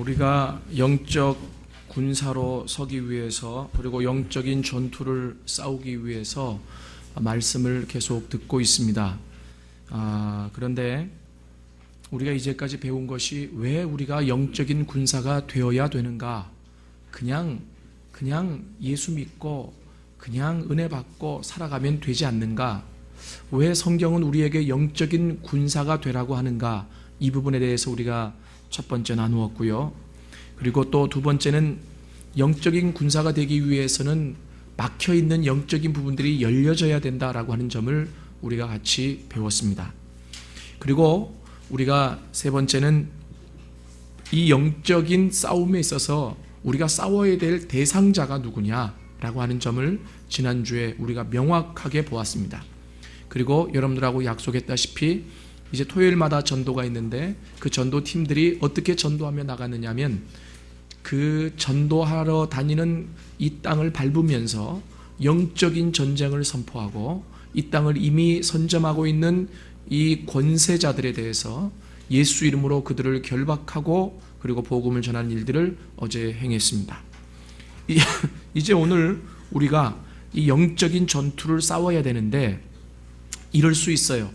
우리가 영적 군사로 서기 위해서 그리고 영적인 전투를 싸우기 위해서 말씀을 계속 듣고 있습니다. 그런데 우리가 이제까지 배운 것이 왜 우리가 영적인 군사가 되어야 되는가? 그냥 예수 믿고 그냥 은혜 받고 살아가면 되지 않는가? 왜 성경은 우리에게 영적인 군사가 되라고 하는가? 이 부분에 대해서 우리가 첫 번째 나누었고요. 그리고 또 두 번째는 영적인 군사가 되기 위해서는 막혀있는 영적인 부분들이 열려져야 된다라고 하는 점을 우리가 같이 배웠습니다. 그리고 우리가 세 번째는 이 영적인 싸움에 있어서 우리가 싸워야 될 대상자가 누구냐라고 하는 점을 지난주에 우리가 명확하게 보았습니다. 그리고 여러분들하고 약속했다시피 이제 토요일마다 전도가 있는데 그 전도팀들이 어떻게 전도하며 나가느냐 하면 그 전도하러 다니는 이 땅을 밟으면서 영적인 전쟁을 선포하고 이 땅을 이미 선점하고 있는 이 권세자들에 대해서 예수 이름으로 그들을 결박하고 그리고 복음을 전하는 일들을 어제 행했습니다. 이제 오늘 우리가 이 영적인 전투를 싸워야 되는데 이럴 수 있어요.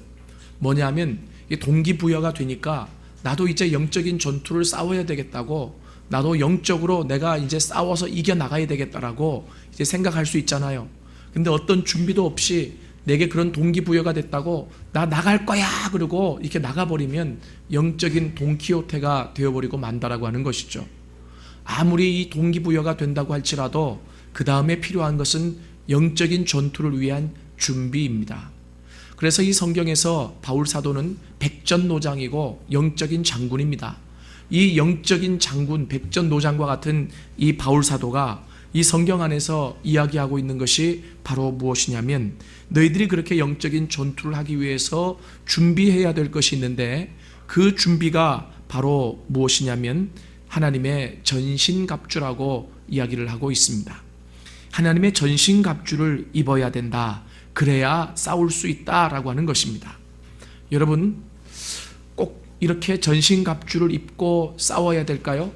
뭐냐면 동기부여가 되니까 나도 이제 영적인 전투를 싸워야 되겠다고 나도 영적으로 내가 이제 싸워서 이겨나가야 되겠다라고 이제 생각할 수 있잖아요. 근데 어떤 준비도 없이 내게 그런 동기부여가 됐다고 나 나갈 거야 그러고 이렇게 나가버리면 영적인 돈키호테가 되어버리고 만다라고 하는 것이죠. 아무리 이 동기부여가 된다고 할지라도 그 다음에 필요한 것은 영적인 전투를 위한 준비입니다. 그래서 이 성경에서 바울 사도는 백전노장이고 영적인 장군입니다. 이 영적인 장군, 백전노장과 같은 이 바울 사도가 이 성경 안에서 이야기하고 있는 것이 바로 무엇이냐면 너희들이 그렇게 영적인 전투를 하기 위해서 준비해야 될 것이 있는데 그 준비가 바로 무엇이냐면 하나님의 전신갑주라고 이야기를 하고 있습니다. 하나님의 전신갑주를 입어야 된다. 그래야 싸울 수 있다라고 하는 것입니다. 여러분 꼭 이렇게 전신갑주를 입고 싸워야 될까요?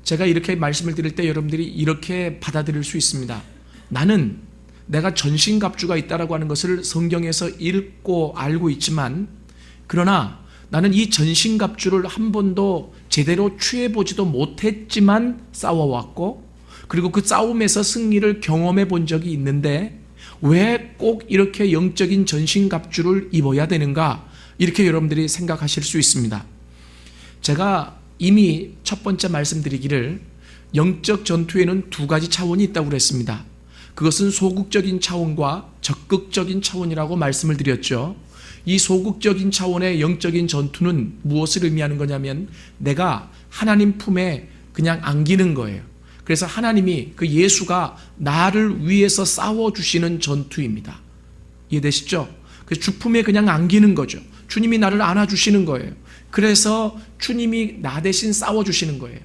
제가 이렇게 말씀을 드릴 때 여러분들이 이렇게 받아들일 수 있습니다. 나는 내가 전신갑주가 있다라고 하는 것을 성경에서 읽고 알고 있지만 그러나 나는 이 전신갑주를 한 번도 제대로 취해보지도 못했지만 싸워왔고 그리고 그 싸움에서 승리를 경험해 본 적이 있는데 왜 꼭 이렇게 영적인 전신갑주를 입어야 되는가? 이렇게 여러분들이 생각하실 수 있습니다. 제가 이미 첫 번째 말씀드리기를 영적 전투에는 두 가지 차원이 있다고 그랬습니다. 그것은 소극적인 차원과 적극적인 차원이라고 말씀을 드렸죠. 이 소극적인 차원의 영적인 전투는 무엇을 의미하는 거냐면 내가 하나님 품에 그냥 안기는 거예요. 그래서 하나님이 그 예수가 나를 위해서 싸워주시는 전투입니다. 이해되시죠? 그 주품에 그냥 안기는 거죠. 주님이 나를 안아주시는 거예요. 그래서 주님이 나 대신 싸워주시는 거예요.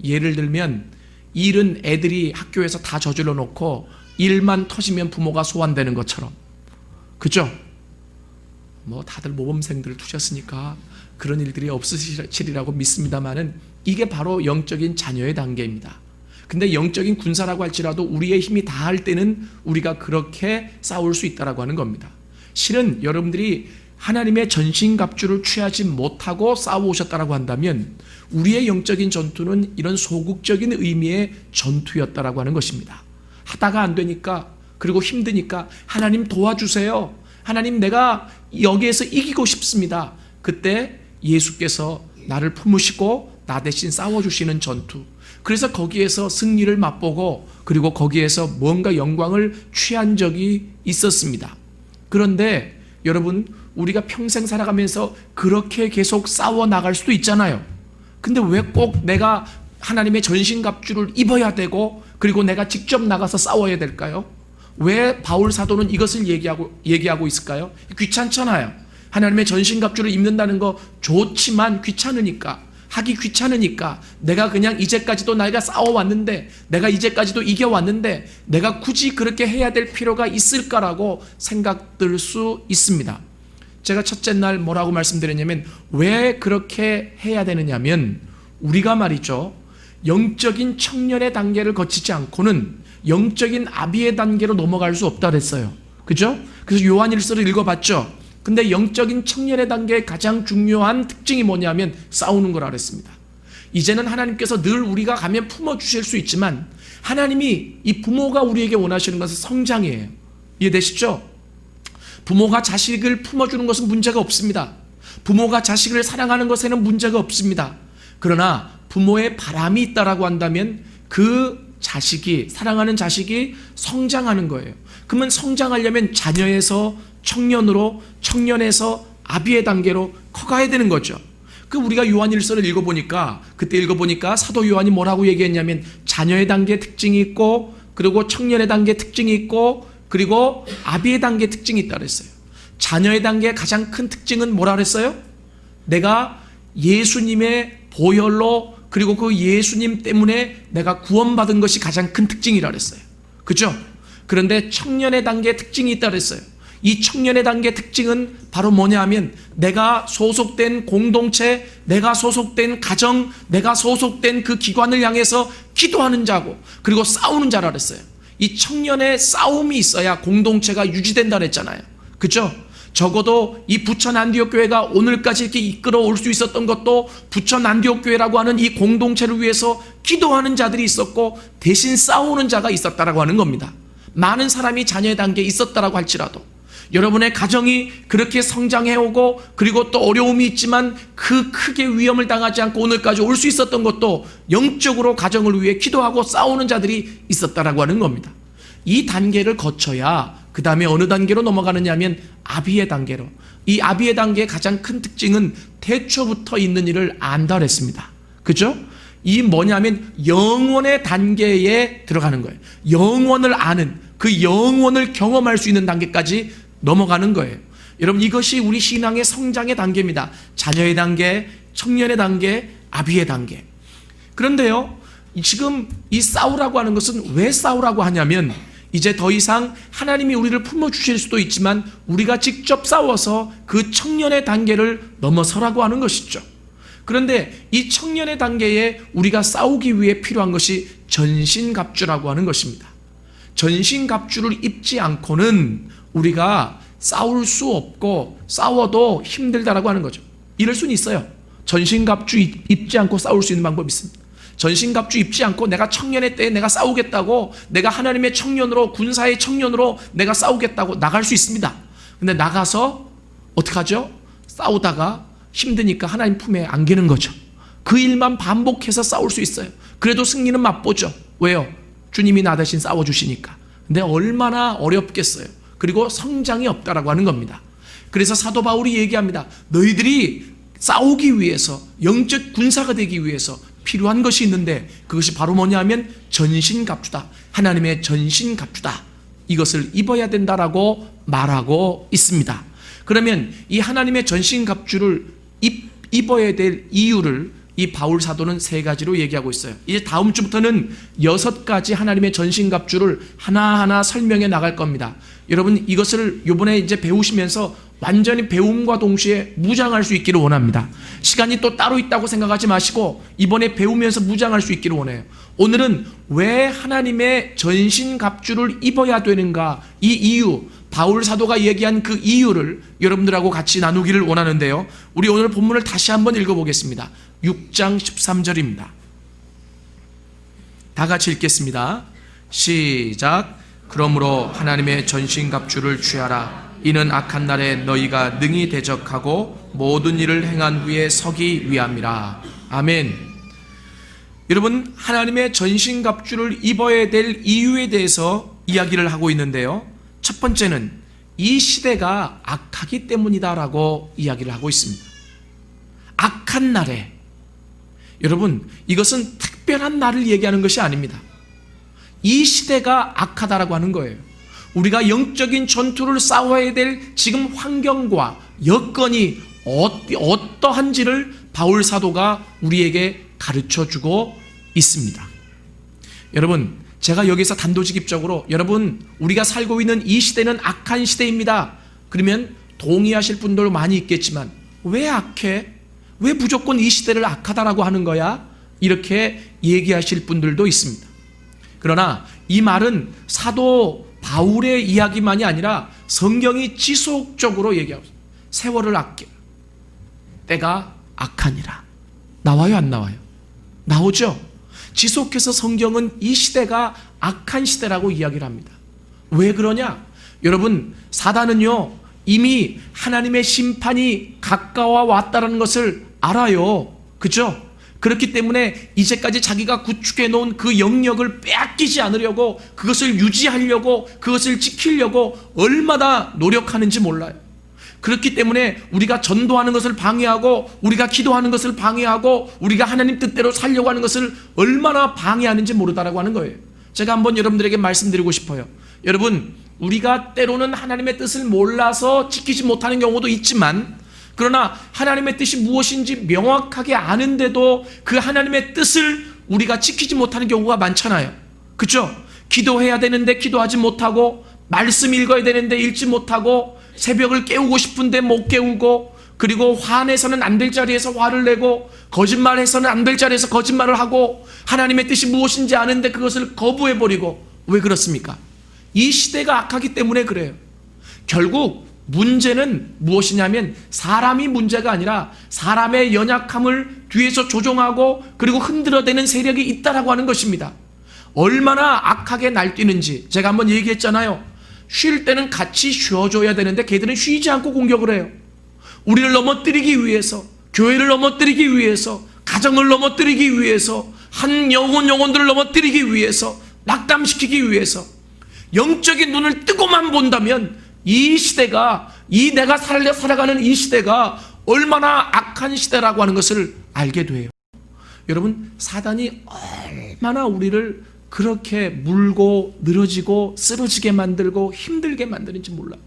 예를 들면 일은 애들이 학교에서 다 저질러 놓고 일만 터지면 부모가 소환되는 것처럼. 그죠? 뭐 다들 모범생들을 두셨으니까 그런 일들이 없으시리라고 믿습니다만은 이게 바로 영적인 자녀의 단계입니다. 근데 영적인 군사라고 할지라도 우리의 힘이 다할 때는 우리가 그렇게 싸울 수 있다라고 하는 겁니다. 실은 여러분들이 하나님의 전신갑주를 취하지 못하고 싸워오셨다라고 한다면 우리의 영적인 전투는 이런 소극적인 의미의 전투였다라고 하는 것입니다. 하다가 안 되니까 그리고 힘드니까 하나님 도와주세요. 하나님 내가 여기에서 이기고 싶습니다. 그때 예수께서 나를 품으시고 나 대신 싸워주시는 전투. 그래서 거기에서 승리를 맛보고 그리고 거기에서 뭔가 영광을 취한 적이 있었습니다. 그런데 여러분 우리가 평생 살아가면서 그렇게 계속 싸워 나갈 수도 있잖아요. 근데 왜 꼭 내가 하나님의 전신갑주를 입어야 되고 그리고 내가 직접 나가서 싸워야 될까요? 왜 바울 사도는 이것을 얘기하고 있을까요? 귀찮잖아요. 하나님의 전신갑주를 입는다는 거 좋지만 귀찮으니까 하기 귀찮으니까 내가 그냥 이제까지도 내가 싸워왔는데 내가 이제까지도 이겨왔는데 내가 굳이 그렇게 해야 될 필요가 있을까라고 생각될 수 있습니다. 제가 첫째 날 뭐라고 말씀드렸냐면 왜 그렇게 해야 되느냐면 우리가 말이죠 영적인 청년의 단계를 거치지 않고는 영적인 아비의 단계로 넘어갈 수 없다 그랬어요. 그죠? 그래서 요한일서를 읽어봤죠. 근데 영적인 청년의 단계의 가장 중요한 특징이 뭐냐면 싸우는 거라 그랬습니다. 이제는 하나님께서 늘 우리가 가면 품어주실 수 있지만 하나님이 이 부모가 우리에게 원하시는 것은 성장이에요. 이해되시죠? 부모가 자식을 품어주는 것은 문제가 없습니다. 부모가 자식을 사랑하는 것에는 문제가 없습니다. 그러나 부모의 바람이 있다라고 한다면 그 자식이, 사랑하는 자식이 성장하는 거예요. 그러면 성장하려면 자녀에서 청년으로, 청년에서 아비의 단계로 커가야 되는 거죠. 그 우리가 요한일서를 그때 읽어보니까 사도 요한이 뭐라고 얘기했냐면 자녀의 단계 특징이 있고, 그리고 청년의 단계 특징이 있고, 그리고 아비의 단계 특징이 있다 그랬어요. 자녀의 단계의 가장 큰 특징은 뭐라 그랬어요? 내가 예수님의 보혈로, 그리고 그 예수님 때문에 내가 구원받은 것이 가장 큰 특징이라 그랬어요. 그죠? 그런데 청년의 단계의 특징이 있다 그랬어요. 이 청년의 단계 특징은 바로 뭐냐 하면 내가 소속된 공동체, 내가 소속된 가정, 내가 소속된 그 기관을 향해서 기도하는 자고, 그리고 싸우는 자라 그랬어요. 이 청년의 싸움이 있어야 공동체가 유지된다 그랬잖아요. 그죠? 적어도 이 부천 안디옥 교회가 오늘까지 이렇게 이끌어올 수 있었던 것도 부천 안디옥 교회라고 하는 이 공동체를 위해서 기도하는 자들이 있었고 대신 싸우는 자가 있었다라고 하는 겁니다. 많은 사람이 자녀의 단계에 있었다라고 할지라도 여러분의 가정이 그렇게 성장해오고 그리고 또 어려움이 있지만 그 크게 위험을 당하지 않고 오늘까지 올 수 있었던 것도 영적으로 가정을 위해 기도하고 싸우는 자들이 있었다라고 하는 겁니다. 이 단계를 거쳐야 그 다음에 어느 단계로 넘어가느냐 하면 아비의 단계로. 이 아비의 단계의 가장 큰 특징은 태초부터 있는 일을 안다 그랬습니다. 그죠? 이 뭐냐면 영원의 단계에 들어가는 거예요. 영원을 아는, 그 영원을 경험할 수 있는 단계까지 넘어가는 거예요. 여러분, 이것이 우리 신앙의 성장의 단계입니다. 자녀의 단계, 청년의 단계, 아비의 단계. 그런데요, 지금 이 싸우라고 하는 것은 왜 싸우라고 하냐면 이제 더 이상 하나님이 우리를 품어주실 수도 있지만 우리가 직접 싸워서 그 청년의 단계를 넘어서라고 하는 것이죠. 그런데 이 청년의 단계에 우리가 싸우기 위해 필요한 것이 전신갑주라고 하는 것입니다. 전신갑주를 입지 않고는 우리가 싸울 수 없고 싸워도 힘들다라고 하는 거죠. 이럴 수는 있어요. 전신갑주 입지 않고 싸울 수 있는 방법이 있습니다. 전신갑주 입지 않고 내가 청년의 때에 내가 싸우겠다고, 내가 하나님의 청년으로, 군사의 청년으로 내가 싸우겠다고 나갈 수 있습니다. 근데 나가서 어떡하죠? 싸우다가 힘드니까 하나님 품에 안기는 거죠. 그 일만 반복해서 싸울 수 있어요. 그래도 승리는 맛보죠. 왜요? 주님이 나 대신 싸워주시니까. 근데 얼마나 어렵겠어요. 그리고 성장이 없다라고 하는 겁니다. 그래서 사도 바울이 얘기합니다. 너희들이 싸우기 위해서, 영적 군사가 되기 위해서 필요한 것이 있는데 그것이 바로 뭐냐 하면 전신갑주다. 하나님의 전신갑주다. 이것을 입어야 된다라고 말하고 있습니다. 그러면 이 하나님의 전신갑주를 입어야 될 이유를 이 바울 사도는 3가지로 얘기하고 있어요. 이제 다음 주부터는 6가지 하나님의 전신갑주를 하나하나 설명해 나갈 겁니다. 여러분, 이것을 이번에 이제 배우시면서 완전히 배움과 동시에 무장할 수 있기를 원합니다. 시간이 또 따로 있다고 생각하지 마시고 이번에 배우면서 무장할 수 있기를 원해요. 오늘은 왜 하나님의 전신갑주를 입어야 되는가, 이 이유, 바울 사도가 얘기한 그 이유를 여러분들하고 같이 나누기를 원하는데요. 우리 오늘 본문을 다시 한번 읽어보겠습니다. 6장 13절입니다. 다 같이 읽겠습니다. 시작. 그러므로 하나님의 전신갑주를 취하라. 이는 악한 날에 너희가 능히 대적하고 모든 일을 행한 후에 서기 위함이라. 아멘. 여러분, 하나님의 전신갑주를 입어야 될 이유에 대해서 이야기를 하고 있는데요. 첫 번째는 이 시대가 악하기 때문이다라고 이야기를 하고 있습니다. 악한 날에. 여러분, 이것은 특별한 날을 얘기하는 것이 아닙니다. 이 시대가 악하다라고 하는 거예요. 우리가 영적인 전투를 싸워야 될 지금 환경과 여건이 어떠한지를 바울 사도가 우리에게 가르쳐주고 있습니다. 여러분, 제가 여기서 단도직입적으로 여러분, 우리가 살고 있는 이 시대는 악한 시대입니다. 그러면 동의하실 분들 많이 있겠지만 왜 악해? 왜 무조건 이 시대를 악하다라고 하는 거야? 이렇게 얘기하실 분들도 있습니다. 그러나 이 말은 사도 바울의 이야기만이 아니라 성경이 지속적으로 얘기하고 있습니다. 세월을 아껴 때가 악하니라. 나와요, 안 나와요? 나오죠. 지속해서 성경은 이 시대가 악한 시대라고 이야기를 합니다. 왜 그러냐? 여러분, 사단은요 이미 하나님의 심판이 가까워 왔다는 것을 알아요. 그죠? 그렇기 때문에 이제까지 자기가 구축해 놓은 그 영역을 빼앗기지 않으려고, 그것을 유지하려고, 그것을 지키려고 얼마나 노력하는지 몰라요. 그렇기 때문에 우리가 전도하는 것을 방해하고, 우리가 기도하는 것을 방해하고, 우리가 하나님 뜻대로 살려고 하는 것을 얼마나 방해하는지 모르다라고 하는 거예요. 제가 한번 여러분들에게 말씀드리고 싶어요. 여러분, 우리가 때로는 하나님의 뜻을 몰라서 지키지 못하는 경우도 있지만, 그러나 하나님의 뜻이 무엇인지 명확하게 아는데도 그 하나님의 뜻을 우리가 지키지 못하는 경우가 많잖아요. 그렇죠? 기도해야 되는데 기도하지 못하고, 말씀 읽어야 되는데 읽지 못하고, 새벽을 깨우고 싶은데 못 깨우고, 그리고 화내서는 안 될 자리에서 화를 내고, 거짓말해서는 안 될 자리에서 거짓말을 하고, 하나님의 뜻이 무엇인지 아는데 그것을 거부해버리고. 왜 그렇습니까? 이 시대가 악하기 때문에 그래요. 결국 문제는 무엇이냐면 사람이 문제가 아니라 사람의 연약함을 뒤에서 조종하고 그리고 흔들어대는 세력이 있다라고 하는 것입니다. 얼마나 악하게 날뛰는지 제가 한번 얘기했잖아요. 쉴 때는 같이 쉬어줘야 되는데 걔들은 쉬지 않고 공격을 해요. 우리를 넘어뜨리기 위해서, 교회를 넘어뜨리기 위해서, 가정을 넘어뜨리기 위해서, 한 영혼들을 넘어뜨리기 위해서, 낙담시키기 위해서 영적인 눈을 뜨고만 본다면 이 시대가, 이 내가 살아가는 이 시대가 얼마나 악한 시대라고 하는 것을 알게 돼요. 여러분, 사단이 얼마나 우리를 그렇게 물고 늘어지고 쓰러지게 만들고 힘들게 만드는지 몰라요.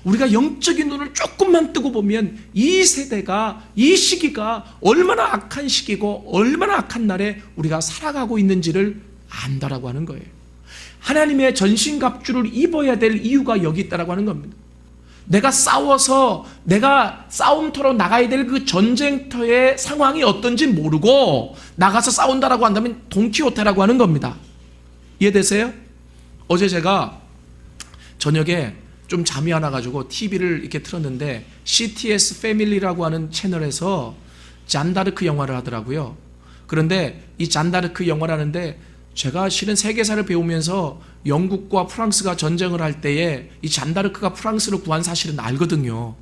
우리가 영적인 눈을 조금만 뜨고 보면 이 세대가, 이 시기가 얼마나 악한 시기고 얼마나 악한 날에 우리가 살아가고 있는지를 안다라고 하는 거예요. 하나님의 전신갑주를 입어야 될 이유가 여기 있다라고 하는 겁니다. 내가 싸워서 내가 싸움터로 나가야 될 그 전쟁터의 상황이 어떤지 모르고 나가서 싸운다라고 한다면 돈키호테라고 하는 겁니다. 이해되세요? 어제 제가 저녁에 좀 잠이 안 와가지고 TV를 이렇게 틀었는데 CTS 패밀리라고 하는 채널에서 잔다르크 영화를 하더라고요. 그런데 이 잔다르크 영화를 하는데 제가 실은 세계사를 배우면서 영국과 프랑스가 전쟁을 할 때에 이 잔다르크가 프랑스를 구한 사실은 알거든요.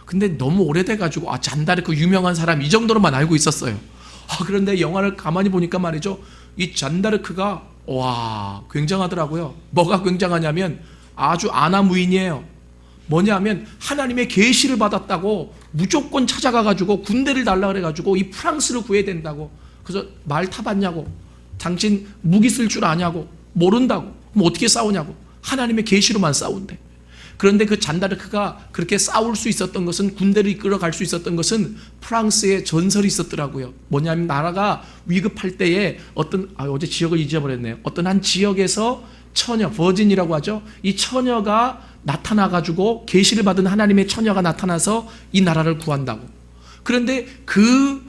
근데 너무 오래돼가지고 잔다르크 유명한 사람 이 정도로만 알고 있었어요. 그런데 영화를 가만히 보니까 말이죠, 이 잔다르크가 와 굉장하더라고요. 뭐가 굉장하냐면 아주 아나무인이에요. 뭐냐면 하나님의 계시를 받았다고 무조건 찾아가가지고 군대를 달라 그래가지고 이 프랑스를 구해야 된다고. 그래서 말 타봤냐고, 당신 무기 쓸 줄 아냐고, 모른다고, 그럼 어떻게 싸우냐고, 하나님의 계시로만 싸운대. 그런데 그 잔다르크가 그렇게 싸울 수 있었던 것은, 군대를 이끌어 갈 수 있었던 것은 프랑스의 전설이 있었더라고요. 뭐냐면 나라가 위급할 때에 어떤, 어제 지역을 잊어버렸네요. 어떤 한 지역에서 처녀, 버진이라고 하죠. 이 처녀가 나타나가지고 계시를 받은 하나님의 처녀가 나타나서 이 나라를 구한다고. 그런데 그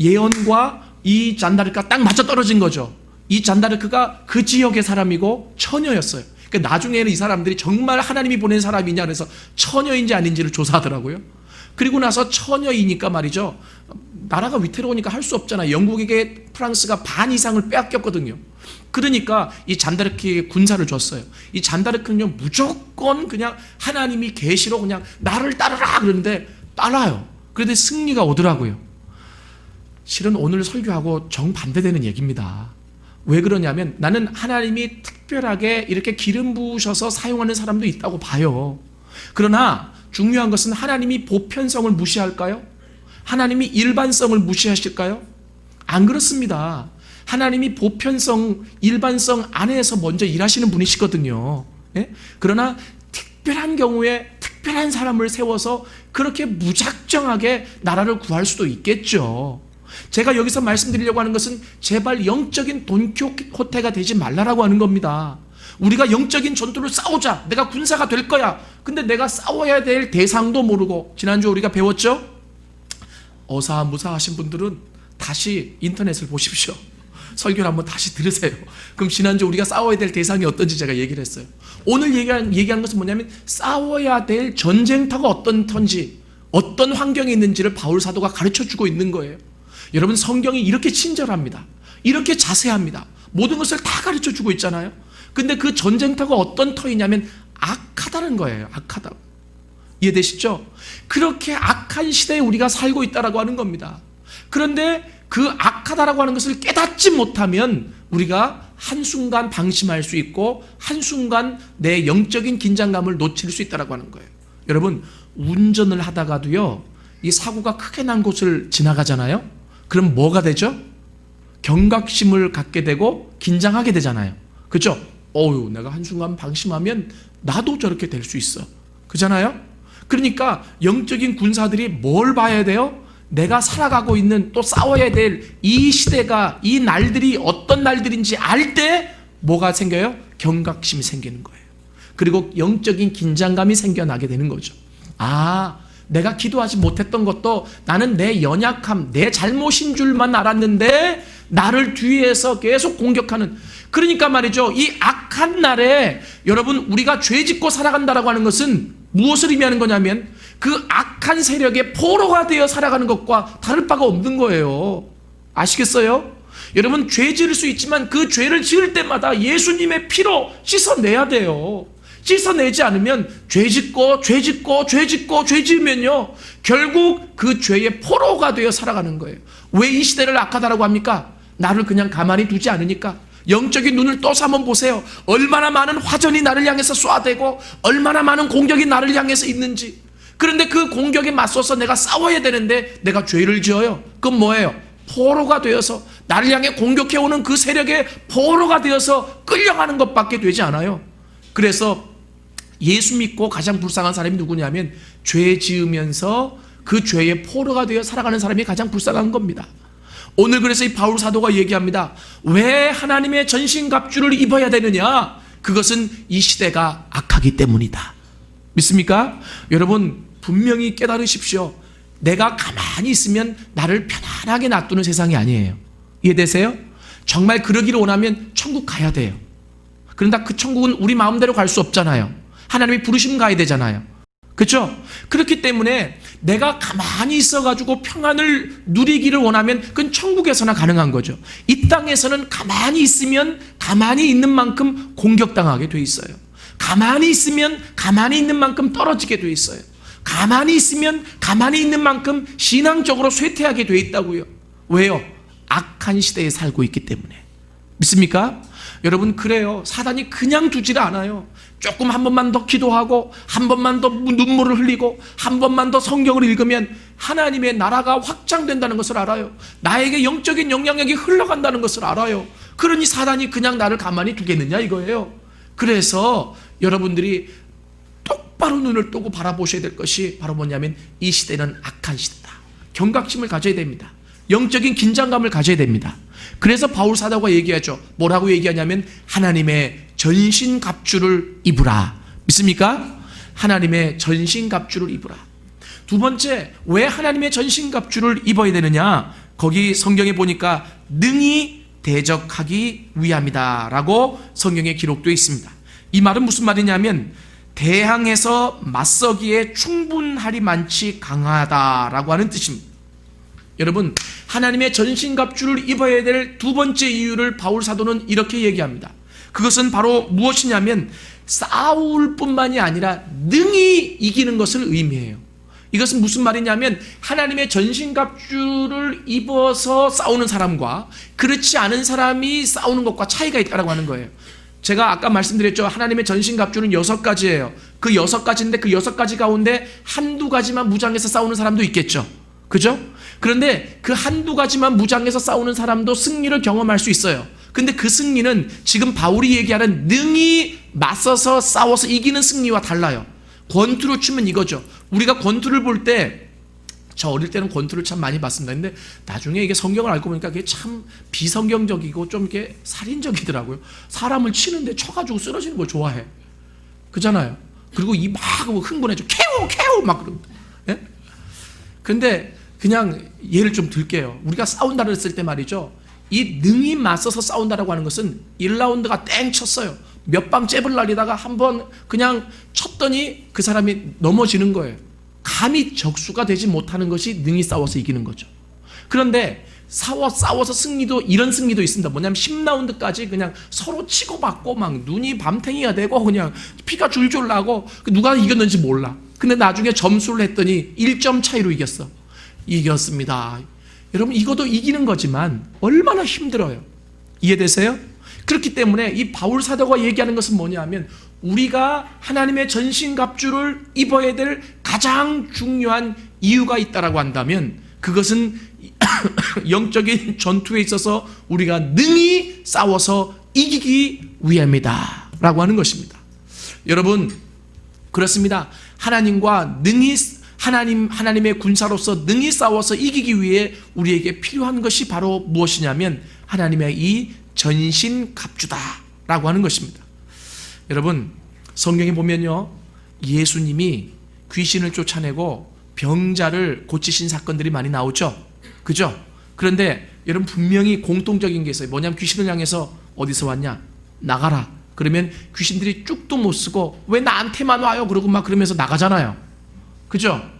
예언과 이 잔다르크가 딱 맞아떨어진 거죠. 이 잔다르크가 그 지역의 사람이고 처녀였어요. 그러니까 나중에는 이 사람들이 정말 하나님이 보낸 사람이냐 그래서 처녀인지 아닌지를 조사하더라고요. 그리고 나서 처녀이니까 말이죠, 나라가 위태로우니까 할 수 없잖아요. 영국에게 프랑스가 반 이상을 빼앗겼거든요. 그러니까 이 잔다르크에게 군사를 줬어요. 이 잔다르크는요 무조건 그냥 하나님이 계시로 그냥 나를 따르라 그러는데 따라요. 그런데 승리가 오더라고요. 실은 오늘 설교하고 정반대되는 얘기입니다. 왜 그러냐면 나는 하나님이 특별하게 이렇게 기름 부으셔서 사용하는 사람도 있다고 봐요. 그러나 중요한 것은 하나님이 보편성을 무시할까요? 하나님이 일반성을 무시하실까요? 안 그렇습니다. 하나님이 보편성, 일반성 안에서 먼저 일하시는 분이시거든요. 예? 그러나 특별한 경우에 특별한 사람을 세워서 그렇게 무작정하게 나라를 구할 수도 있겠죠. 제가 여기서 말씀드리려고 하는 것은 제발 영적인 돈키호테가 되지 말라라고 하는 겁니다. 우리가 영적인 전투를 싸우자, 내가 군사가 될 거야. 근데 내가 싸워야 될 대상도 모르고, 지난주 우리가 배웠죠? 어사무사하신 분들은 다시 인터넷을 보십시오. 설교를 한번 다시 들으세요. 그럼 지난주 우리가 싸워야 될 대상이 어떤지 제가 얘기를 했어요. 오늘 얘기한 것은 뭐냐면 싸워야 될 전쟁터가 어떤 터인지, 어떤 환경에 있는지를 바울 사도가 가르쳐주고 있는 거예요. 여러분, 성경이 이렇게 친절합니다. 이렇게 자세합니다. 모든 것을 다 가르쳐주고 있잖아요. 근데 그 전쟁터가 어떤 터이냐면 악하다는 거예요. 악하다. 이해되시죠? 그렇게 악한 시대에 우리가 살고 있다라고 하는 겁니다. 그런데 그 악하다라고 하는 것을 깨닫지 못하면 우리가 한순간 방심할 수 있고 한순간 내 영적인 긴장감을 놓칠 수 있다라고 하는 거예요. 여러분, 운전을 하다가도요, 이 사고가 크게 난 곳을 지나가잖아요. 그럼 뭐가 되죠? 경각심을 갖게 되고 긴장하게 되잖아요. 그죠? 내가 한순간 방심하면 나도 저렇게 될 수 있어. 그잖아요? 그러니까 영적인 군사들이 뭘 봐야 돼요? 내가 살아가고 있는, 또 싸워야 될 이 시대가, 이 날들이 어떤 날들인지 알 때 뭐가 생겨요? 경각심이 생기는 거예요. 그리고 영적인 긴장감이 생겨나게 되는 거죠. 내가 기도하지 못했던 것도 나는 내 연약함, 내 잘못인 줄만 알았는데 나를 뒤에서 계속 공격하는, 그러니까 말이죠, 이 악한 날에 여러분, 우리가 죄 짓고 살아간다라고 하는 것은 무엇을 의미하는 거냐면 그 악한 세력의 포로가 되어 살아가는 것과 다를 바가 없는 거예요. 아시겠어요? 여러분, 죄 지을 수 있지만 그 죄를 지을 때마다 예수님의 피로 씻어내야 돼요. 씻어내지 않으면 죄 짓고 죄 짓고 죄 짓고 죄 지으면요, 결국 그 죄의 포로가 되어 살아가는 거예요. 왜 이 시대를 악하다라고 합니까? 나를 그냥 가만히 두지 않으니까. 영적인 눈을 떠서 한번 보세요. 얼마나 많은 화전이 나를 향해서 쏴대고 얼마나 많은 공격이 나를 향해서 있는지. 그런데 그 공격에 맞서서 내가 싸워야 되는데 내가 죄를 지어요. 그건 뭐예요? 포로가 되어서, 나를 향해 공격해오는 그 세력의 포로가 되어서 끌려가는 것밖에 되지 않아요. 그래서 예수 믿고 가장 불쌍한 사람이 누구냐면 죄 지으면서 그 죄의 포로가 되어 살아가는 사람이 가장 불쌍한 겁니다. 오늘 그래서 이 바울 사도가 얘기합니다. 왜 하나님의 전신갑주를 입어야 되느냐? 그것은 이 시대가 악하기 때문이다. 믿습니까? 여러분, 분명히 깨달으십시오. 내가 가만히 있으면 나를 편안하게 놔두는 세상이 아니에요. 이해되세요? 정말 그러기를 원하면 천국 가야 돼요. 그런데 그 천국은 우리 마음대로 갈 수 없잖아요. 하나님이 부르시면 가야 되잖아요. 그렇죠? 그렇기 때문에 내가 가만히 있어가지고 평안을 누리기를 원하면 그건 천국에서나 가능한 거죠. 이 땅에서는 가만히 있으면 가만히 있는 만큼 공격당하게 돼 있어요. 가만히 있으면 가만히 있는 만큼 떨어지게 돼 있어요. 가만히 있으면 가만히 있는 만큼 신앙적으로 쇠퇴하게 돼 있다고요. 왜요? 악한 시대에 살고 있기 때문에. 믿습니까? 여러분, 그래요. 사단이 그냥 두지를 않아요. 조금 한 번만 더 기도하고 한 번만 더 눈물을 흘리고 한 번만 더 성경을 읽으면 하나님의 나라가 확장된다는 것을 알아요. 나에게 영적인 영향력이 흘러간다는 것을 알아요. 그러니 사단이 그냥 나를 가만히 두겠느냐 이거예요. 그래서 여러분들이 똑바로 눈을 뜨고 바라보셔야 될 것이 바로 뭐냐면 이 시대는 악한 시대다. 경각심을 가져야 됩니다. 영적인 긴장감을 가져야 됩니다. 그래서 바울 사도가 얘기하죠. 뭐라고 얘기하냐면 하나님의 전신갑주를 입으라. 믿습니까? 하나님의 전신갑주를 입으라. 두 번째, 왜 하나님의 전신갑주를 입어야 되느냐? 거기 성경에 보니까 능히 대적하기 위함이다 라고 성경에 기록되어 있습니다. 이 말은 무슨 말이냐면 대항해서 맞서기에 충분하리 많지 강하다라고 하는 뜻입니다. 여러분, 하나님의 전신갑주를 입어야 될 두 번째 이유를 바울 사도는 이렇게 얘기합니다. 그것은 바로 무엇이냐면 싸울 뿐만이 아니라 능히 이기는 것을 의미해요. 이것은 무슨 말이냐면 하나님의 전신갑주를 입어서 싸우는 사람과 그렇지 않은 사람이 싸우는 것과 차이가 있다고 하는 거예요. 제가 아까 말씀드렸죠. 하나님의 전신갑주는 6가지예요. 그 6가지인데 그 6가지 가운데 한두 가지만 무장해서 싸우는 사람도 있겠죠. 그죠? 그런데 그 한두 가지만 무장해서 싸우는 사람도 승리를 경험할 수 있어요. 근데 그 승리는 지금 바울이 얘기하는 능히 맞서서 싸워서 이기는 승리와 달라요. 권투로 치면 이거죠. 우리가 권투를 볼 때, 저 어릴 때는 권투를 참 많이 봤습니다. 근데 나중에 이게 성경을 알고 보니까 그게 참 비성경적이고 좀 이렇게 살인적이더라고요. 사람을 치는데 쳐가지고 쓰러지는 걸 좋아해. 그잖아요. 그리고 이 막 흥분해져. 캐오! 캐오! 막 그럽니다. 예? 근데 그냥 예를 좀 들게요. 우리가 싸운다고 했을 때 말이죠, 이 능히 맞서서 싸운다라고 하는 것은 1라운드가 땡 쳤어요. 몇 방 잽을 날리다가 한번 그냥 쳤더니 그 사람이 넘어지는 거예요. 감히 적수가 되지 못하는 것이 능히 싸워서 이기는 거죠. 그런데 싸워서 승리도, 이런 승리도 있습니다. 뭐냐면 10라운드까지 그냥 서로 치고받고 막 눈이 밤탱이가 되고 그냥 피가 줄줄 나고 누가 이겼는지 몰라. 근데 나중에 점수를 했더니 1점 차이로 이겼습니다. 여러분, 이것도 이기는 거지만 얼마나 힘들어요. 이해되세요? 그렇기 때문에 이 바울 사도가 얘기하는 것은 뭐냐면, 우리가 하나님의 전신갑주를 입어야 될 가장 중요한 이유가 있다라고 한다면, 그것은 영적인 전투에 있어서 우리가 능히 싸워서 이기기 위함이다 라고 하는 것입니다. 여러분, 그렇습니다. 하나님과 능히, 하나님의 군사로서 능히 싸워서 이기기 위해 우리에게 필요한 것이 바로 무엇이냐면 하나님의 이 전신갑주다 라고 하는 것입니다. 여러분, 성경에 보면요, 예수님이 귀신을 쫓아내고 병자를 고치신 사건들이 많이 나오죠. 그죠? 그런데 여러분, 분명히 공통적인 게 있어요. 뭐냐면 귀신을 향해서 어디서 왔냐? 나가라. 그러면 귀신들이 쭉도 못 쓰고 왜 나한테만 와요? 그러고 막 그러면서 나가잖아요. 그죠?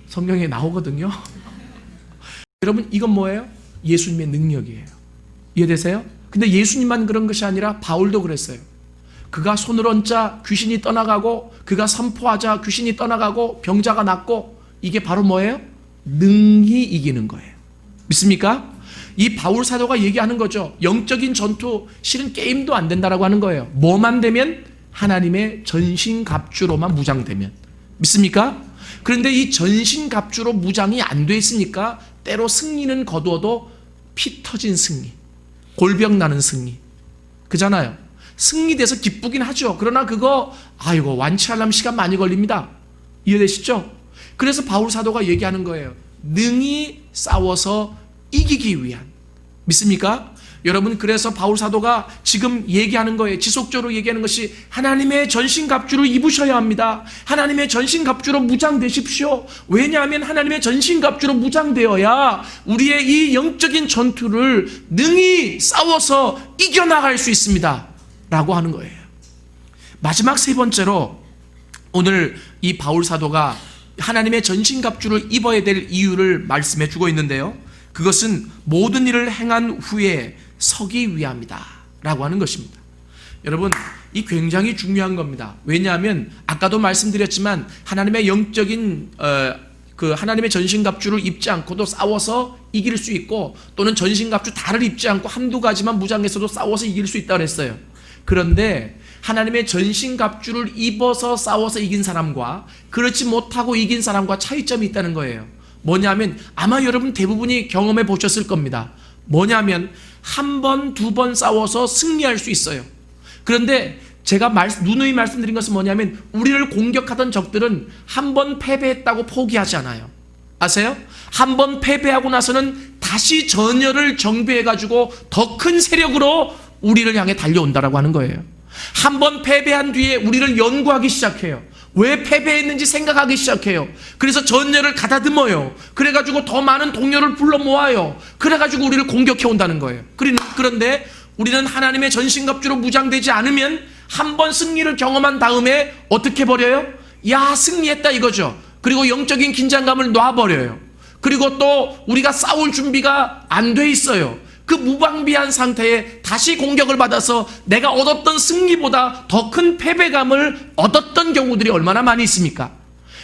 성경에 나오거든요. 여러분, 이건 뭐예요? 예수님의 능력이에요. 이해되세요? 근데 예수님만 그런 것이 아니라 바울도 그랬어요. 그가 손을 얹자 귀신이 떠나가고, 그가 선포하자 귀신이 떠나가고, 병자가 낫고, 이게 바로 뭐예요? 능히 이기는 거예요. 믿습니까? 이 바울 사도가 얘기하는 거죠. 영적인 전투, 실은 게임도 안 된다라고 하는 거예요. 뭐만 되면? 하나님의 전신갑주로만 무장되면. 믿습니까? 그런데 이 전신갑주로 무장이 안 돼 있으니까 때로 승리는 거두어도 피 터진 승리, 골병 나는 승리, 그잖아요. 승리돼서 기쁘긴 하죠. 그러나 그거 완치하려면 시간 많이 걸립니다. 이해되시죠? 그래서 바울 사도가 얘기하는 거예요. 능히 싸워서 이기기 위한. 믿습니까? 여러분, 그래서 바울 사도가 지금 얘기하는 거예요. 지속적으로 얘기하는 것이 하나님의 전신갑주를 입으셔야 합니다. 하나님의 전신갑주로 무장되십시오. 왜냐하면 하나님의 전신갑주로 무장되어야 우리의 이 영적인 전투를 능히 싸워서 이겨나갈 수 있습니다 라고 하는 거예요. 마지막 세 번째로 오늘 이 바울 사도가 하나님의 전신갑주를 입어야 될 이유를 말씀해 주고 있는데요, 그것은 모든 일을 행한 후에 서기 위함이다 라고 하는 것입니다. 여러분, 이 굉장히 중요한 겁니다. 왜냐하면 아까도 말씀드렸지만 하나님의 영적인 하나님의 전신갑주를 입지 않고도 싸워서 이길 수 있고, 또는 전신갑주 다를 입지 않고 한두 가지만 무장해서도 싸워서 이길 수 있다고 했어요. 그런데 하나님의 전신갑주를 입어서 싸워서 이긴 사람과 그렇지 못하고 이긴 사람과 차이점이 있다는 거예요. 뭐냐면 아마 여러분 대부분이 경험해 보셨을 겁니다. 뭐냐면 한 번, 두 번 싸워서 승리할 수 있어요. 그런데 제가 누누이 말씀드린 것은 뭐냐면 우리를 공격하던 적들은 한 번 패배했다고 포기하지 않아요. 아세요? 한 번 패배하고 나서는 다시 전열을 정비해가지고 더 큰 세력으로 우리를 향해 달려온다라고 하는 거예요. 한 번 패배한 뒤에 우리를 연구하기 시작해요. 왜 패배했는지 생각하기 시작해요. 그래서 전열을 가다듬어요. 그래가지고 더 많은 동료를 불러 모아요. 그래가지고 우리를 공격해 온다는 거예요. 그런데 우리는 하나님의 전신갑주로 무장되지 않으면 한 번 승리를 경험한 다음에 어떻게 버려요? 야, 승리했다 이거죠. 그리고 영적인 긴장감을 놔버려요. 그리고 또 우리가 싸울 준비가 안 돼 있어요. 그 무방비한 상태에 다시 공격을 받아서 내가 얻었던 승리보다 더 큰 패배감을 얻었던 경우들이 얼마나 많이 있습니까?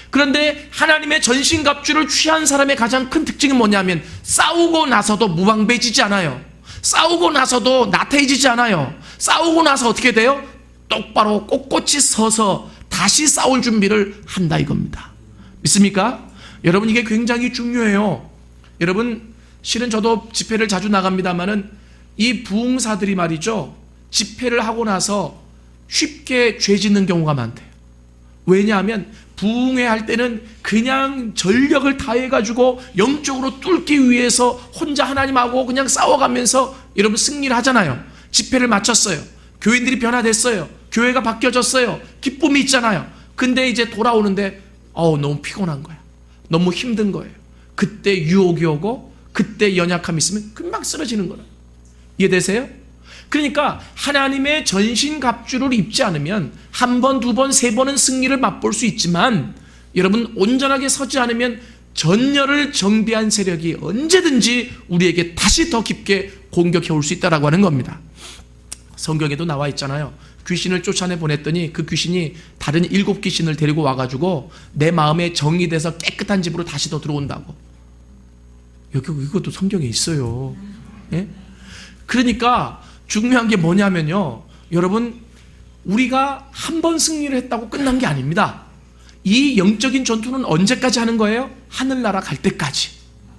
그런데 하나님의 전신갑주를 취한 사람의 가장 큰 특징이 뭐냐면 싸우고 나서도 무방비해지지 않아요. 싸우고 나서도 나태해지지 않아요. 싸우고 나서 어떻게 돼요? 똑바로 꼿꼿이 서서 다시 싸울 준비를 한다 이겁니다. 믿습니까? 여러분, 이게 굉장히 중요해요. 여러분, 실은 저도 집회를 자주 나갑니다만은 이 부흥사들이 말이죠, 집회를 하고 나서 쉽게 죄 짓는 경우가 많대요. 왜냐하면 부흥회 할 때는 그냥 전력을 다해가지고 영적으로 뚫기 위해서 혼자 하나님하고 그냥 싸워가면서 여러분 승리를 하잖아요. 집회를 마쳤어요. 교인들이 변화됐어요. 교회가 바뀌어졌어요. 기쁨이 있잖아요. 근데 이제 돌아오는데 너무 피곤한 거야. 너무 힘든 거예요. 그때 유혹이 오고 그때 연약함이 있으면 금방 쓰러지는 거예요. 이해되세요? 그러니까 하나님의 전신갑주를 입지 않으면 한 번, 두 번, 세 번은 승리를 맛볼 수 있지만 여러분 온전하게 서지 않으면 전열을 정비한 세력이 언제든지 우리에게 다시 더 깊게 공격해 올 수 있다라고 하는 겁니다. 성경에도 나와 있잖아요. 귀신을 쫓아내 보냈더니 그 귀신이 다른 7 귀신을 데리고 와가지고 내 마음에 정리돼서 깨끗한 집으로 다시 더 들어온다고. 여기 이것도 성경에 있어요. 예? 그러니까 중요한 게 뭐냐면요, 여러분, 우리가 한 번 승리를 했다고 끝난 게 아닙니다. 이 영적인 전투는 언제까지 하는 거예요? 하늘나라 갈 때까지.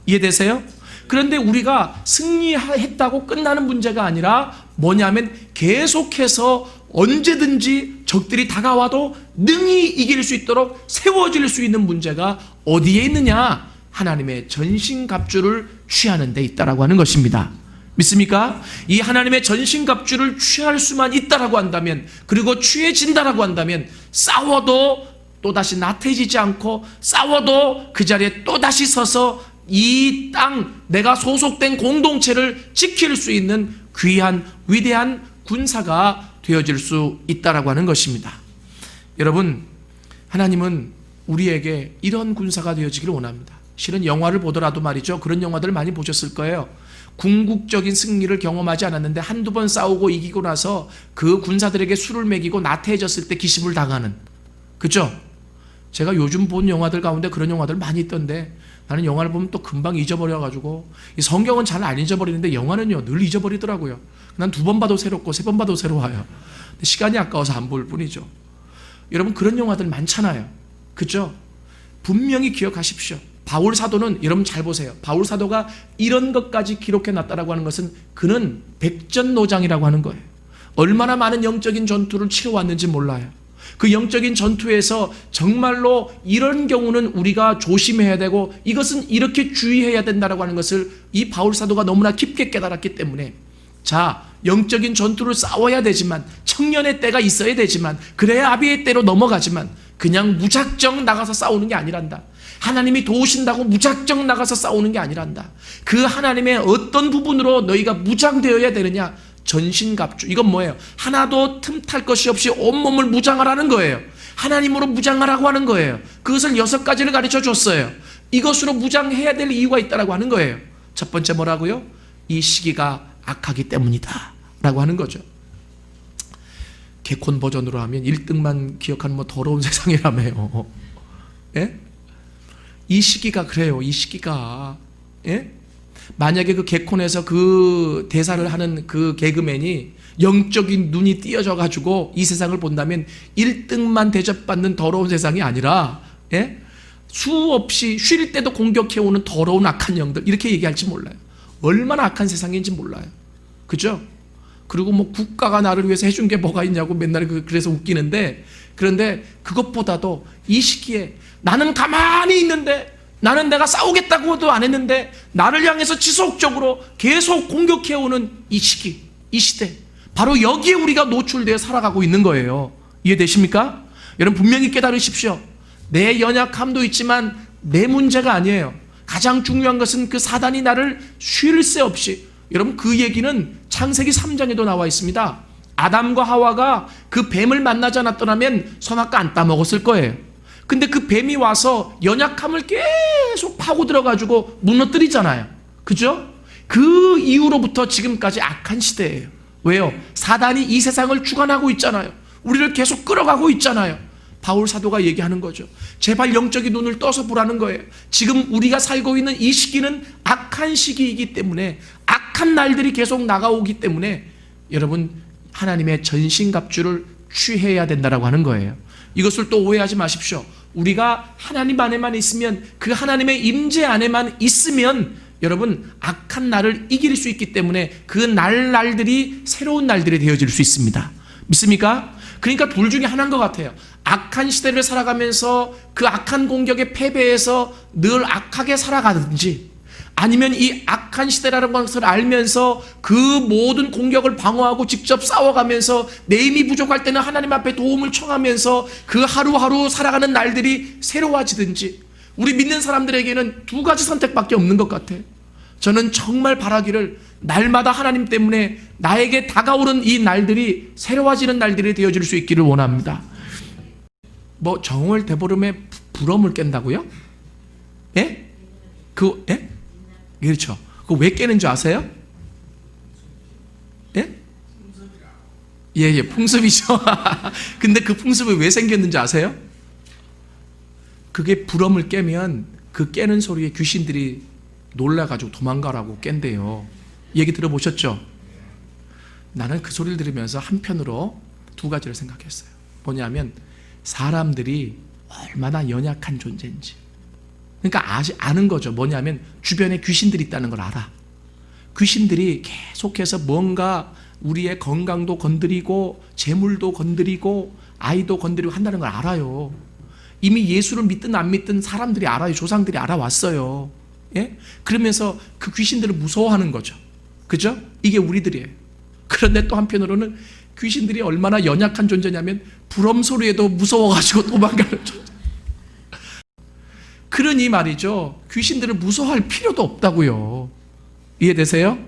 이해되세요? 그런데 우리가 승리했다고 끝나는 문제가 아니라 뭐냐면 계속해서 언제든지 적들이 다가와도 능히 이길 수 있도록 세워질 수 있는 문제가 어디에 있느냐? 하나님의 전신갑주를 취하는 데 있다라고 하는 것입니다. 믿습니까? 이 하나님의 전신갑주를 취할 수만 있다라고 한다면, 그리고 취해진다라고 한다면 싸워도 또다시 나태해지지 않고, 싸워도 그 자리에 또다시 서서 이 땅, 내가 소속된 공동체를 지킬 수 있는 귀한 위대한 군사가 되어질 수 있다라고 하는 것입니다. 여러분, 하나님은 우리에게 이런 군사가 되어지기를 원합니다. 실은 영화를 보더라도 말이죠, 그런 영화들을 많이 보셨을 거예요. 궁극적인 승리를 경험하지 않았는데 한두 번 싸우고 이기고 나서 그 군사들에게 술을 먹이고 나태해졌을 때 기습을 당하는, 그죠? 제가 요즘 본 영화들 가운데 그런 영화들 많이 있던데, 나는 영화를 보면 또 금방 잊어버려가지고, 이 성경은 잘 안 잊어버리는데 영화는요 늘 잊어버리더라고요. 난 2번 봐도 새롭고 3번 봐도 새로워요. 시간이 아까워서 안 볼 뿐이죠. 여러분, 그런 영화들 많잖아요, 그죠? 분명히 기억하십시오. 바울 사도는, 여러분 잘 보세요, 바울 사도가 이런 것까지 기록해 놨다라고 하는 것은 그는 백전노장이라고 하는 거예요. 얼마나 많은 영적인 전투를 치러왔는지 몰라요. 그 영적인 전투에서 정말로 이런 경우는 우리가 조심해야 되고 이것은 이렇게 주의해야 된다라고 하는 것을 이 바울 사도가 너무나 깊게 깨달았기 때문에, 자, 영적인 전투를 싸워야 되지만, 청년의 때가 있어야 되지만, 그래야 아비의 때로 넘어가지만 그냥 무작정 나가서 싸우는 게 아니란다. 하나님이 도우신다고 무작정 나가서 싸우는 게 아니란다. 그 하나님의 어떤 부분으로 너희가 무장되어야 되느냐? 전신갑주. 이건 뭐예요? 하나도 틈탈 것이 없이 온몸을 무장하라는 거예요. 하나님으로 무장하라고 하는 거예요. 그것을 6가지를 가르쳐 줬어요. 이것으로 무장해야 될 이유가 있다라고 하는 거예요. 첫 번째 뭐라고요? 이 시기가 악하기 때문이다 라고 하는 거죠. 개콘 버전으로 하면 1등만 기억하는 뭐 더러운 세상이라며요. 예? 이 시기가 그래요. 이 시기가, 예? 만약에 그 개콘에서 그 대사를 하는 그 개그맨이 영적인 눈이 띄어져 가지고 이 세상을 본다면 1등만 대접받는 더러운 세상이 아니라, 예? 수없이 쉴 때도 공격해오는 더러운 악한 영들, 이렇게 얘기할지 몰라요. 얼마나 악한 세상인지 몰라요. 그죠? 그리고 뭐 국가가 나를 위해서 해준 게 뭐가 있냐고 맨날 그래서 웃기는데, 그런데 그것보다도 이 시기에 나는 가만히 있는데, 나는 내가 싸우겠다고도 안 했는데 나를 향해서 지속적으로 계속 공격해오는 이 시기, 이 시대, 바로 여기에 우리가 노출되어 살아가고 있는 거예요. 이해되십니까? 여러분, 분명히 깨달으십시오. 내 연약함도 있지만 내 문제가 아니에요. 가장 중요한 것은 그 사단이 나를 쉴 새 없이, 여러분, 그 얘기는 창세기 3장에도 나와 있습니다. 아담과 하와가 그 뱀을 만나지 않았더라면 선악과 안 따먹었을 거예요. 근데 그 뱀이 와서 연약함을 계속 파고 들어가지고 무너뜨리잖아요. 그죠? 그 이후로부터 지금까지 악한 시대예요. 왜요? 사단이 이 세상을 주관하고 있잖아요. 우리를 계속 끌어가고 있잖아요. 바울 사도가 얘기하는 거죠. 제발 영적인 눈을 떠서 보라는 거예요. 지금 우리가 살고 있는 이 시기는 악한 시기이기 때문에, 악한 날들이 계속 나가오기 때문에 여러분, 하나님의 전신갑주를 취해야 된다라고 하는 거예요. 이것을 또 오해하지 마십시오. 우리가 하나님 안에만 있으면, 그 하나님의 임재 안에만 있으면 여러분, 악한 날을 이길 수 있기 때문에 그 날들이 새로운 날들이 되어질 수 있습니다. 믿습니까? 그러니까 둘 중에 하나인 것 같아요. 악한 시대를 살아가면서 그 악한 공격에 패배해서 늘 악하게 살아가든지, 아니면 이 악한 시대라는 것을 알면서 그 모든 공격을 방어하고 직접 싸워가면서 내 힘이 부족할 때는 하나님 앞에 도움을 청하면서 그 하루하루 살아가는 날들이 새로워지든지, 우리 믿는 사람들에게는 두 가지 선택밖에 없는 것 같아. 저는 정말 바라기를 날마다 하나님 때문에 나에게 다가오는 이 날들이 새로워지는 날들이 되어질 수 있기를 원합니다. 뭐 정월 대보름에 불엄을 깬다고요? 예? 예? 그렇죠. 그거 왜 깨는 줄 아세요? 예? 예, 풍습이죠. 근데 그 풍습이 왜 생겼는지 아세요? 그게 불엄을 깨면 그 깨는 소리에 귀신들이 놀라가지고 도망가라고 깬대요. 얘기 들어보셨죠? 나는 그 소리를 들으면서 한편으로 두 가지를 생각했어요. 뭐냐면 사람들이 얼마나 연약한 존재인지. 그러니까 아는 거죠. 뭐냐면 주변에 귀신들이 있다는 걸 알아. 귀신들이 계속해서 뭔가 우리의 건강도 건드리고 재물도 건드리고 아이도 건드리고 한다는 걸 알아요. 이미 예수를 믿든 안 믿든 사람들이 알아요. 조상들이 알아왔어요. 예? 그러면서 그 귀신들을 무서워하는 거죠. 그죠? 이게 우리들이에요. 그런데 또 한편으로는 귀신들이 얼마나 연약한 존재냐면 불엄 소리에도 무서워가지고 도망가는 존재. 그러니 말이죠. 귀신들을 무서워할 필요도 없다고요. 이해되세요?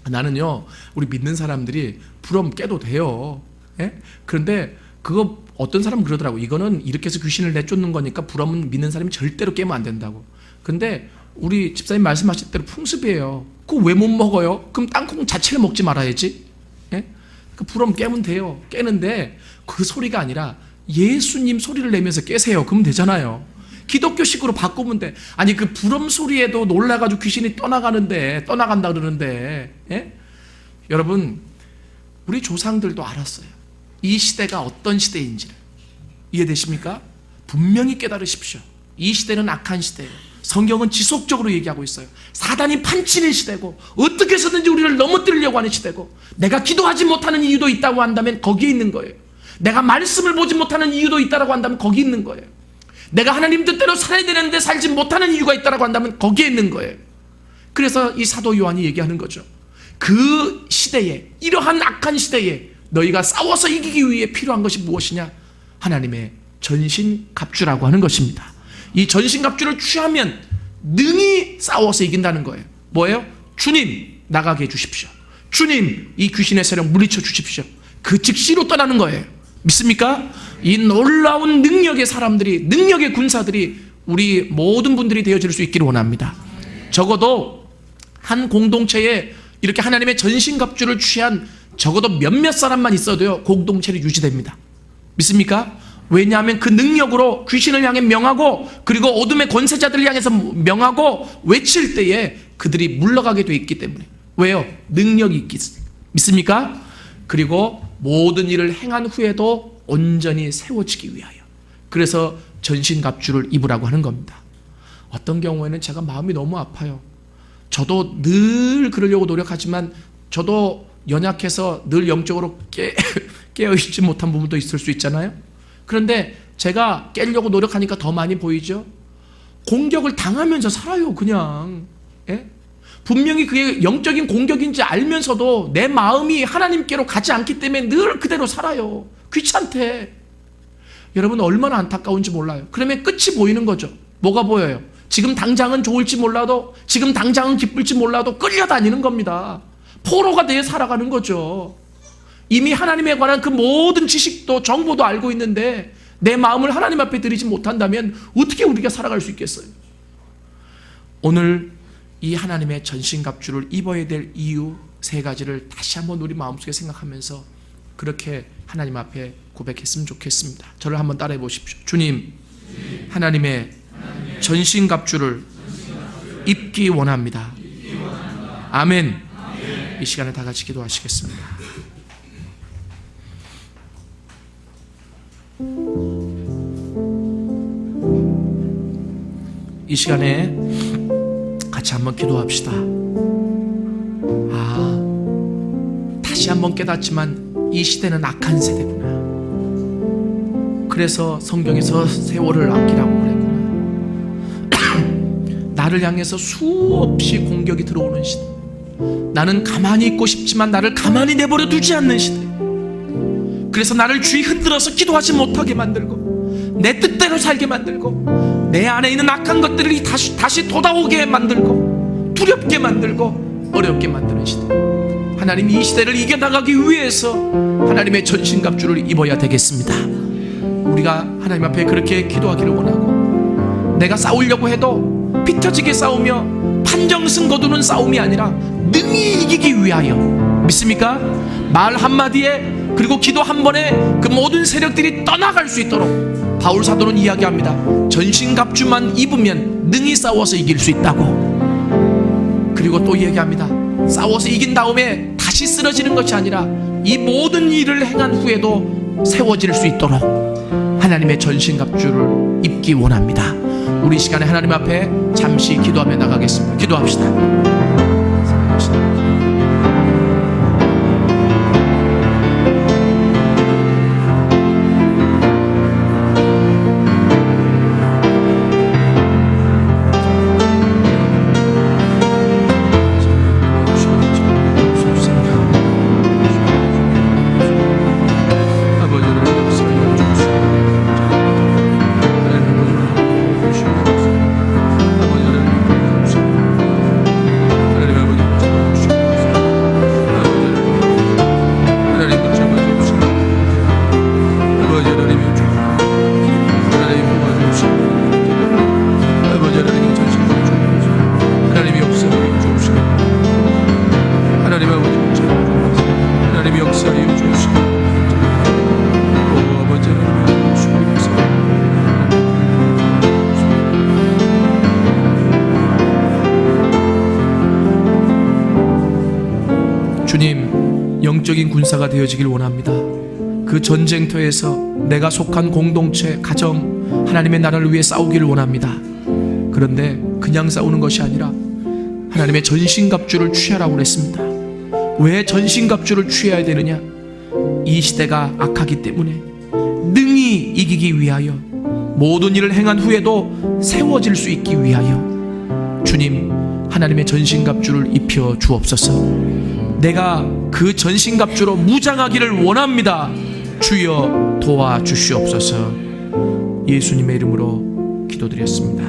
나는요, 우리 믿는 사람들이 불엄 깨도 돼요. 예? 그런데 그거 어떤 사람은 그러더라고. 이거는 이렇게 해서 귀신을 내쫓는 거니까 불엄은 믿는 사람이 절대로 깨면 안 된다고. 근데 우리 집사님 말씀하신 대로 풍습이에요. 그거 왜 못 먹어요? 그럼 땅콩 자체를 먹지 말아야지. 예? 그 불엄 깨면 돼요. 깨는데 그 소리가 아니라 예수님 소리를 내면서 깨세요. 그러면 되잖아요. 기독교식으로 바꾸면 돼. 아니 그 불엄 소리에도 놀라가지고 귀신이 떠나간다 그러는데, 예? 여러분, 우리 조상들도 알았어요. 이 시대가 어떤 시대인지를. 이해되십니까? 분명히 깨달으십시오. 이 시대는 악한 시대예요. 성경은 지속적으로 얘기하고 있어요. 사단이 판치는 시대고 어떻게 해서든지 우리를 넘어뜨리려고 하는 시대고, 내가 기도하지 못하는 이유도 있다고 한다면 거기에 있는 거예요. 내가 말씀을 보지 못하는 이유도 있다고 한다면 거기 있는 거예요. 내가 하나님 뜻대로 살아야 되는데 살지 못하는 이유가 있다고 한다면 거기에 있는 거예요. 그래서 이 사도 요한이 얘기하는 거죠. 그 시대에, 이러한 악한 시대에 너희가 싸워서 이기기 위해 필요한 것이 무엇이냐? 하나님의 전신갑주라고 하는 것입니다. 이 전신갑주를 취하면 능히 싸워서 이긴다는 거예요. 뭐예요? 주님 나가게 해주십시오. 주님 이 귀신의 세력 물리쳐 주십시오. 그 즉시로 떠나는 거예요. 믿습니까? 이 놀라운 능력의 사람들이, 능력의 군사들이 우리 모든 분들이 되어질 수 있기를 원합니다. 적어도 한 공동체에 이렇게 하나님의 전신갑주를 취한 적어도 몇몇 사람만 있어도요, 공동체는 유지됩니다. 믿습니까? 왜냐하면 그 능력으로 귀신을 향해 명하고, 그리고 어둠의 권세자들을 향해서 명하고 외칠 때에 그들이 물러가게 돼 있기 때문에. 왜요? 능력이 있기 때문에. 믿습니까? 그리고 모든 일을 행한 후에도 온전히 세워지기 위하여. 그래서 전신갑주를 입으라고 하는 겁니다. 어떤 경우에는 제가 마음이 너무 아파요. 저도 늘 그러려고 노력하지만 저도 연약해서 늘 영적으로 깨어있지 못한 부분도 있을 수 있잖아요. 그런데 제가 깨려고 노력하니까 더 많이 보이죠. 공격을 당하면서 살아요. 그냥. 예? 분명히 그게 영적인 공격인지 알면서도 내 마음이 하나님께로 가지 않기 때문에 늘 그대로 살아요. 귀찮대. 여러분 얼마나 안타까운지 몰라요. 그러면 끝이 보이는 거죠. 뭐가 보여요? 지금 당장은 좋을지 몰라도, 지금 당장은 기쁠지 몰라도 끌려다니는 겁니다. 포로가 되어 살아가는 거죠. 이미 하나님에 관한 그 모든 지식도 정보도 알고 있는데 내 마음을 하나님 앞에 드리지 못한다면 어떻게 우리가 살아갈 수 있겠어요? 오늘 이 하나님의 전신갑주를 입어야 될 이유 세 가지를 다시 한번 우리 마음속에 생각하면서 그렇게 하나님 앞에 고백했으면 좋겠습니다. 저를 한번 따라해 보십시오. 주님, 하나님의 전신갑주를 입기 원합니다. 아멘. 이 시간에 다 같이 기도하시겠습니다. 이 시간에 같이 한번 기도합시다. 다시 한번 깨닫지만 이 시대는 악한 세대구나. 그래서 성경에서 세월을 아끼라고 그랬구나. 나를 향해서 수없이 공격이 들어오는 시대. 나는 가만히 있고 싶지만 나를 가만히 내버려 두지 않는 시대. 그래서 나를 주의 흔들어서 기도하지 못하게 만들고, 내 뜻대로 살게 만들고 내 안에 있는 악한 것들이 다시 돋아오게 만들고 두렵게 만들고 어렵게 만드는 시대, 하나님 이 시대를 이겨나가기 위해서 하나님의 전신갑주를 입어야 되겠습니다. 우리가 하나님 앞에 그렇게 기도하기를 원하고, 내가 싸우려고 해도 비터지게 싸우며 판정승 거두는 싸움이 아니라 능히 이기기 위하여, 믿습니까? 말 한마디에 그리고 기도 한 번에 그 모든 세력들이 떠나갈 수 있도록 바울 사도는 이야기합니다. 전신갑주만 입으면 능히 싸워서 이길 수 있다고. 그리고 또 얘기합니다. 싸워서 이긴 다음에 다시 쓰러지는 것이 아니라 이 모든 일을 행한 후에도 세워질 수 있도록 하나님의 전신갑주를 입기 원합니다. 우리 시간에 하나님 앞에 잠시 기도하며 나가겠습니다. 기도합시다. 주님, 영적인 군사가 되어지길 원합니다. 그 전쟁터에서 내가 속한 공동체, 가정, 하나님의 나라를 위해 싸우기를 원합니다. 그런데 그냥 싸우는 것이 아니라 하나님의 전신갑주를 취하라고 그랬습니다. 왜 전신갑주를 취해야 되느냐? 이 시대가 악하기 때문에 능히 이기기 위하여, 모든 일을 행한 후에도 세워질 수 있기 위하여. 주님, 하나님의 전신갑주를 입혀 주옵소서. 내가 그 전신갑주로 무장하기를 원합니다. 주여 도와주시옵소서. 예수님의 이름으로 기도드렸습니다.